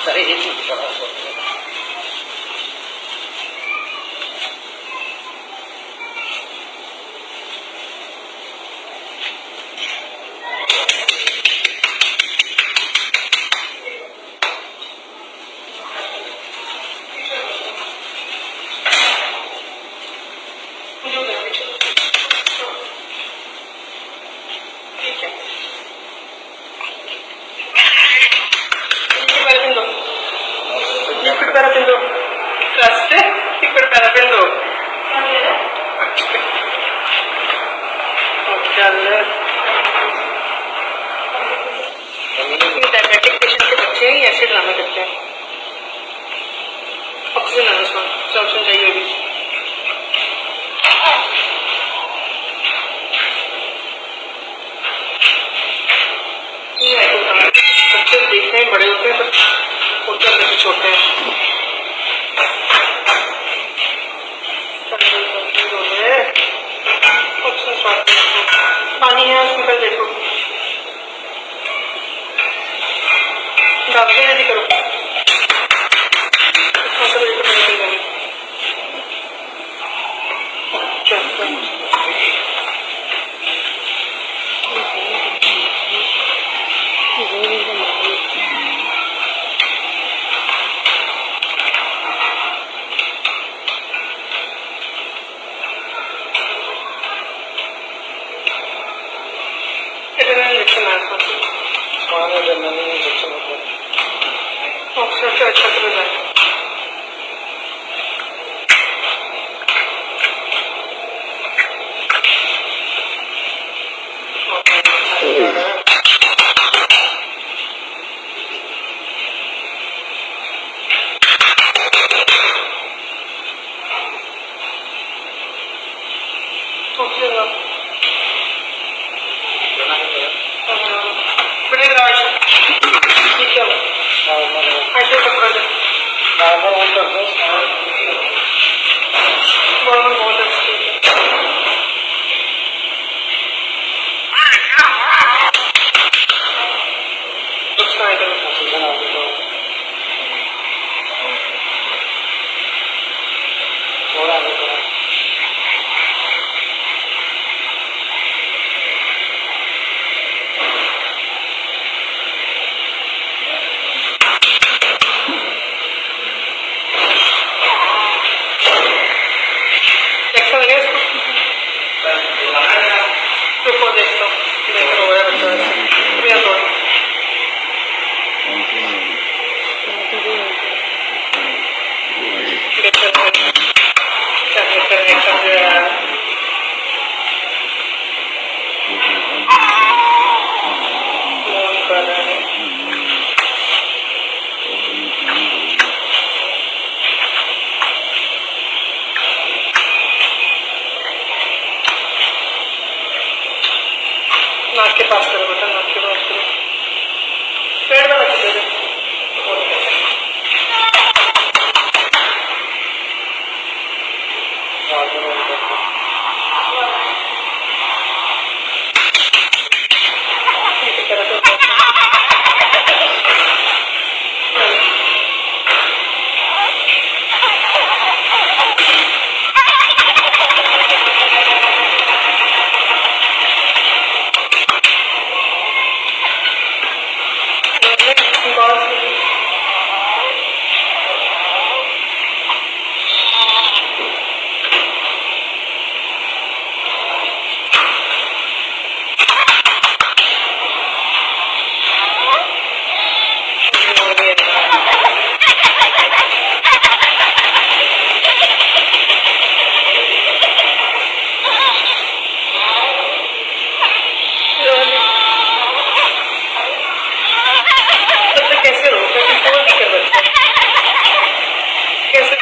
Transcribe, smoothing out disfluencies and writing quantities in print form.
sir ये चीज करा ఇక్కడ పెరపిండు ఫస్ట్ ఇక్కడ పెరపిండు डायबिटिक पेशेंट के बच्चे हैं एसिड लाना करते हैं ऑक्सीजन लाना उसमें ऑक्सीजन चाहिए होगी बच्चे देखने में बड़े होते हैं पर उनके अंदर से छोटे हैं पानी है उसमें कल देखो डालते नहीं करो ऑक्सीजन अच्छा कर रहा है नाक के पास करो बेटा नाक के पास करो पेड़ में रख दे कैसे रोक कैसे